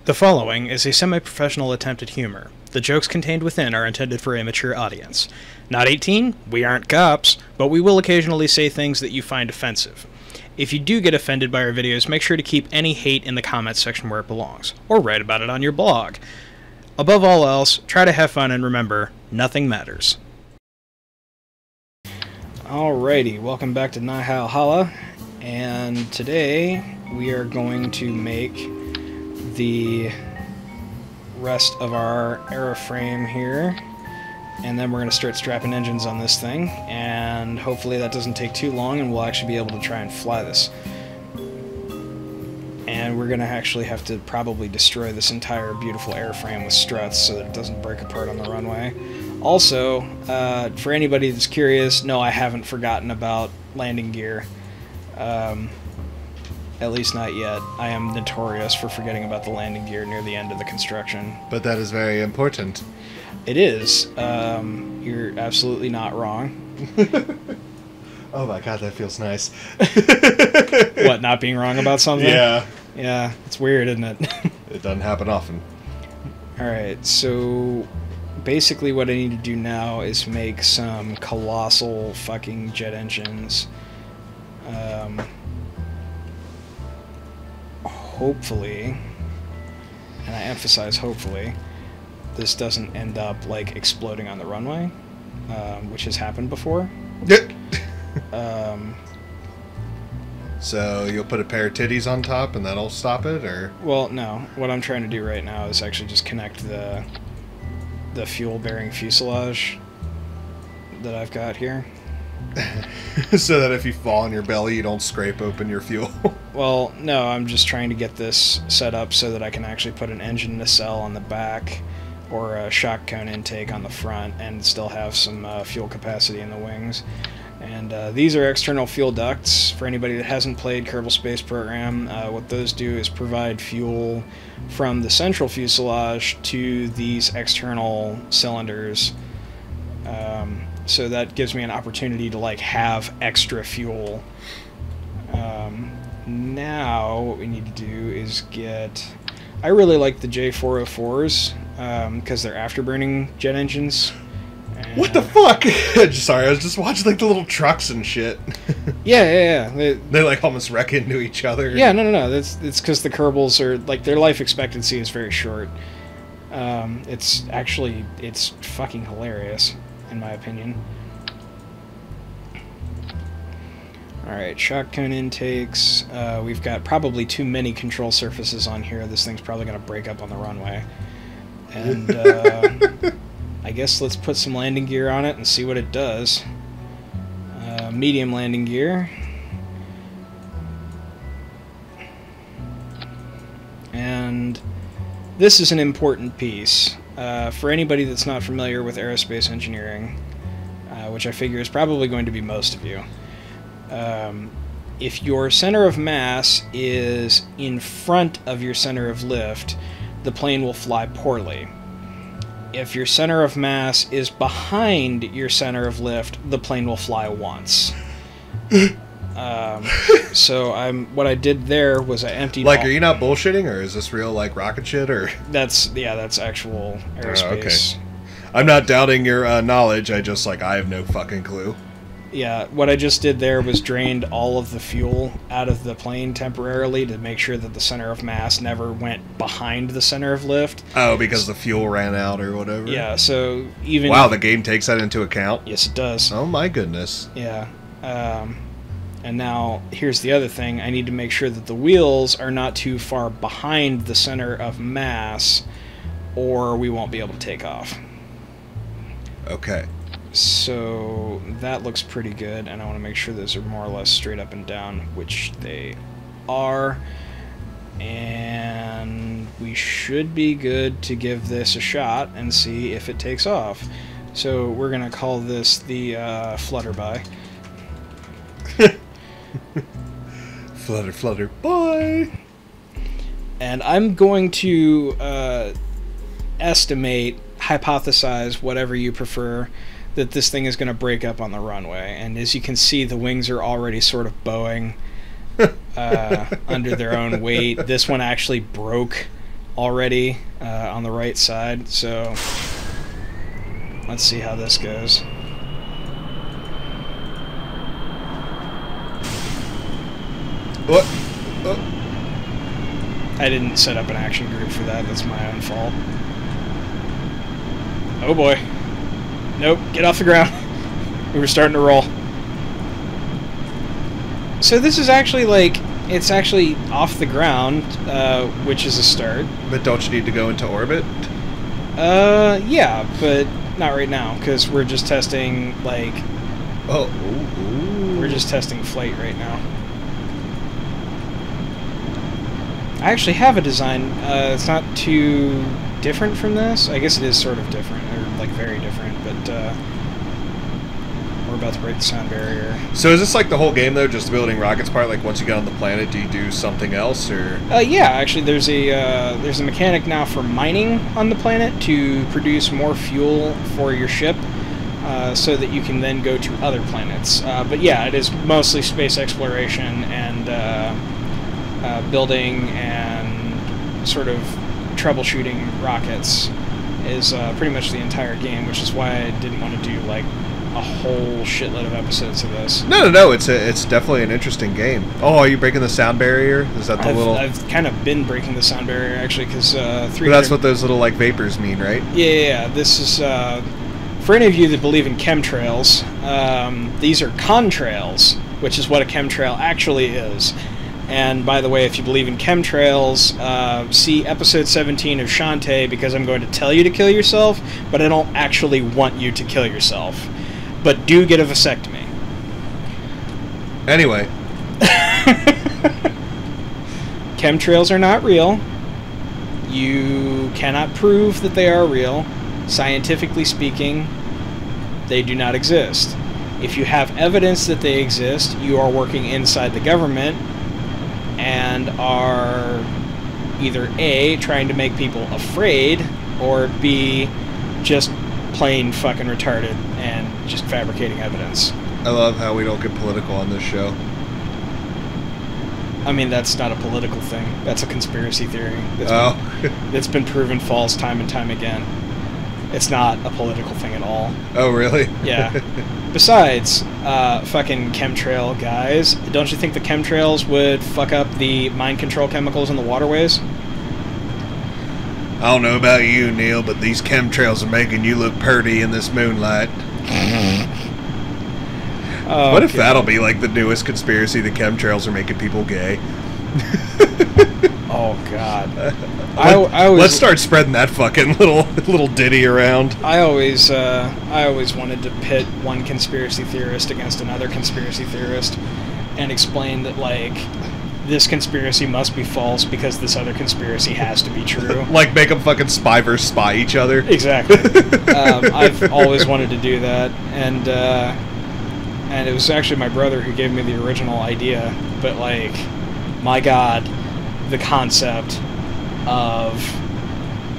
The following is a semi-professional attempt at humor. The jokes contained within are intended for a mature audience. Not 18, we aren't cops, but we will occasionally say things that you find offensive. If you do get offended by our videos, make sure to keep any hate in the comments section where it belongs, or write about it on your blog. Above all else, try to have fun and remember, nothing matters. Alrighty, welcome back to Nihilhalla, and today we are going to make the rest of our airframe here, and then we're going to start strapping engines on this thing, and hopefully that doesn't take too long and we'll actually be able to try and fly this. And we're going to actually have to probably destroy this entire beautiful airframe with struts so that it doesn't break apart on the runway. Also, for anybody that's curious, no, I haven't forgotten about landing gear. At least not yet. I am notorious for forgetting about the landing gear near the end of the construction. But that is very important. It is. You're absolutely not wrong. Oh my god, that feels nice. What, not being wrong about something? Yeah. Yeah, it's weird, isn't it? It doesn't happen often. Alright, so basically what I need to do now is make some colossal fucking jet engines. Hopefully, and I emphasize hopefully, this doesn't end up like exploding on the runway, which has happened before. So you'll put a pair of titties on top and that'll stop it, or? Well, no. What I'm trying to do right now is actually just connect the fuel-bearing fuselage that I've got here. So that if you fall on your belly, you don't scrape open your fuel. Well, no, I'm just trying to get this set up so that I can actually put an engine nacelle on the back or a shock cone intake on the front and still have some fuel capacity in the wings. And these are external fuel ducts. For anybody that hasn't played Kerbal Space Program, what those do is provide fuel from the central fuselage to these external cylinders. So that gives me an opportunity to like have extra fuel. Now what we need to do is get... I really like the J404s because they're afterburning jet engines. And what the fuck? Sorry, I was just watching like the little trucks and shit. Yeah. They like almost wreck into each other. Yeah, no. It's because the Kerbals are like their life expectancy is very short. It's fucking hilarious, in my opinion. Alright, shock cone intakes. We've got probably too many control surfaces on here. This thing's probably going to break up on the runway. And I guess let's put some landing gear on it and see what it does. Medium landing gear. And this is an important piece. For anybody that's not familiar with aerospace engineering, which I figure is probably going to be most of you. If your center of mass is in front of your center of lift, the plane will fly poorly. If your center of mass is behind your center of lift, the plane will fly once. So what I did there was I emptied... Like, are you not bullshitting, or is this real, like, rocket shit, or...? That's actual aerospace. Okay. I'm not doubting your knowledge, I have no fucking clue. Yeah, what I just did there was drained all of the fuel out of the plane temporarily to make sure that the center of mass never went behind the center of lift. Oh, because the fuel ran out or whatever? Yeah, so even... Wow, the game takes that into account? Yes, it does. Oh my goodness. Yeah. And now, here's the other thing. I need to make sure that the wheels are not too far behind the center of mass, or we won't be able to take off. Okay. So that looks pretty good, and I want to make sure those are more or less straight up and down, which they are. And we should be good to give this a shot and see if it takes off. So we're going to call this the Flutterby. Flutter, flutter, boy! And I'm going to estimate, hypothesize, whatever you prefer, that this thing is going to break up on the runway. And as you can see, the wings are already sort of bowing under their own weight. This one actually broke already on the right side, so let's see how this goes. What? I didn't set up an action group for that. That's my own fault. Oh boy. Nope, get off the ground. We were starting to roll. So this is actually like, it's actually off the ground, which is a start. But don't you need to go into orbit? Yeah, but not right now, because we're just testing, like... Oh, ooh. We're just testing flight right now. I actually have a design. It's not too different from this. I guess it is sort of different, or like very different, but we're about to break the sound barrier. So is this like the whole game though, just building rockets part? Like once you get on the planet, do you do something else, or? Yeah, actually, there's a mechanic now for mining on the planet to produce more fuel for your ship, so that you can then go to other planets. But yeah, it is mostly space exploration and building and sort of troubleshooting rockets is pretty much the entire game, which is why I didn't want to do like a whole shitload of episodes of this. No. It's definitely an interesting game. Oh, are you breaking the sound barrier? Is that the little? I've kind of been breaking the sound barrier actually, because that's what those little like vapors mean, right? Yeah. This is for any of you that believe in chemtrails. These are contrails, which is what a chemtrail actually is. And by the way, if you believe in chemtrails, see episode 17 of Shantae, because I'm going to tell you to kill yourself, but I don't actually want you to kill yourself. But do get a vasectomy. Anyway. Chemtrails are not real. You cannot prove that they are real. Scientifically speaking, they do not exist. If you have evidence that they exist, you are working inside the government and are either A, trying to make people afraid, or B, just plain fucking retarded and just fabricating evidence. I love how we don't get political on this show. I mean, that's not a political thing. That's a conspiracy theory. That's been proven false time and time again. It's not a political thing at all. Oh, really? Yeah. Besides, fucking chemtrail guys, don't you think the chemtrails would fuck up the mind control chemicals in the waterways? I don't know about you, Neil, but these chemtrails are making you look purty in this moonlight. Oh, what if that'll be like the newest conspiracy? The chemtrails are making people gay. Oh God! Let's start spreading that fucking little ditty around. I always wanted to pit one conspiracy theorist against another conspiracy theorist, and explain that like this conspiracy must be false because this other conspiracy has to be true. Like make them fucking spy versus spy each other. Exactly. I've always wanted to do that, and it was actually my brother who gave me the original idea. But like, my God, the concept of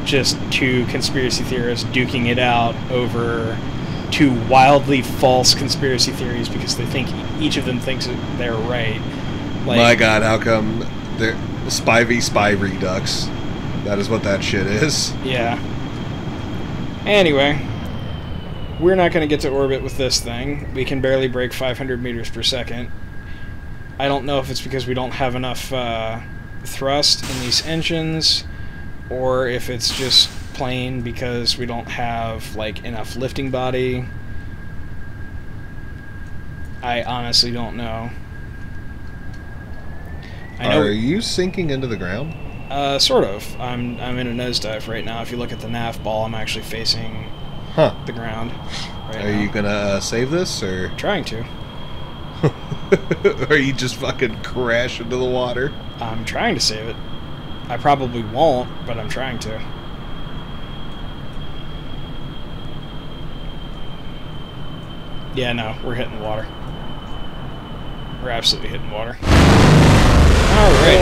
just two conspiracy theorists duking it out over two wildly false conspiracy theories because they think each of them thinks that they're right. Like, my God, how come they're spy v spy redux? That is what that shit is. Yeah. Anyway, we're not going to get to orbit with this thing. We can barely break 500 meters per second. I don't know if it's because we don't have enough thrust in these engines, or if it's just plain because we don't have like enough lifting body. I honestly don't know. Are you sinking into the ground? Sort of. I'm in a nosedive right now. If you look at the nav ball, I'm actually facing the ground right now. Are you gonna save this, or trying to? Or you just fucking crash into the water? I'm trying to save it. I probably won't, but I'm trying to. Yeah, no, we're hitting water. We're absolutely hitting water. Alright.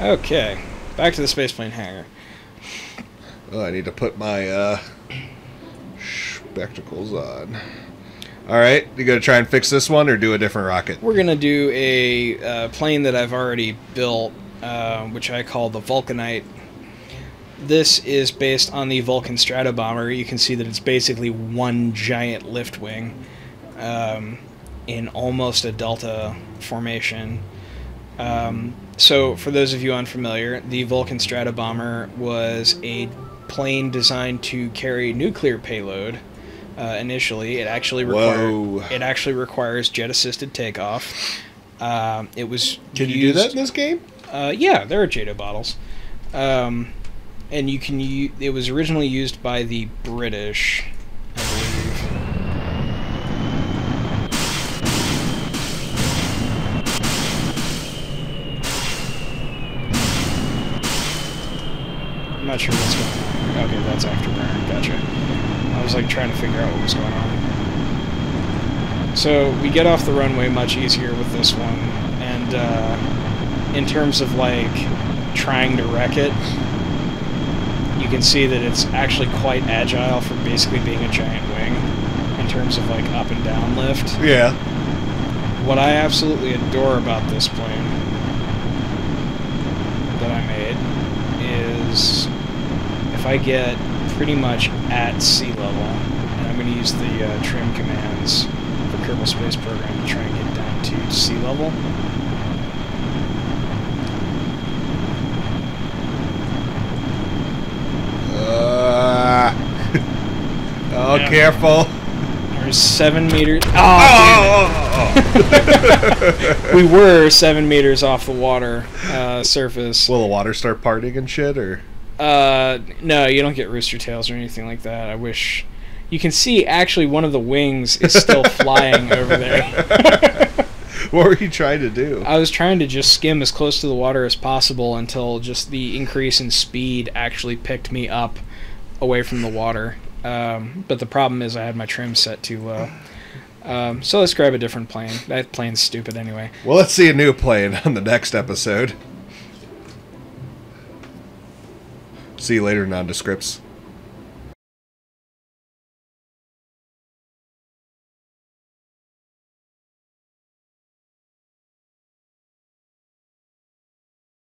Okay, back to the spaceplane hangar. Oh, I need to put my spectacles on. Alright, you gonna try and fix this one or do a different rocket? We're gonna do a plane that I've already built which I call the Vulcanite. This is based on the Vulcan Stratobomber. You can see that it's basically one giant lift wing in almost a delta formation. So, for those of you unfamiliar, the Vulcan Stratobomber was a plane designed to carry nuclear payload. Initially, it actually requires jet-assisted takeoff. It was. Can you do that in this game? Yeah, there are JATO bottles. And you can use, it was originally used by the British, I believe. I'm not sure what's going on. Okay, that's afterburner. Gotcha. I was like trying to figure out what was going on. So we get off the runway much easier with this one, and in terms of like trying to wreck it, you can see that it's actually quite agile for basically being a giant wing in terms of like up and down lift. Yeah. What I absolutely adore about this plane that I made is if I get pretty much at sea level, and I'm going to use the trim commands for Kerbal Space Program to try and get down to sea level. Oh, yeah. Careful. There's 7 meters. Oh. We were 7 meters off the water surface. Will the water start partying and shit, or? No, you don't get rooster tails or anything like that. I wish. You can see, actually, one of the wings is still flying over there. What were you trying to do? I was trying to just skim as close to the water as possible until just the increase in speed actually picked me up away from the water. But the problem is I had my trim set too low. So let's grab a different plane. That plane's stupid anyway. Well, let's see a new plane on the next episode. See you later, nondescripts.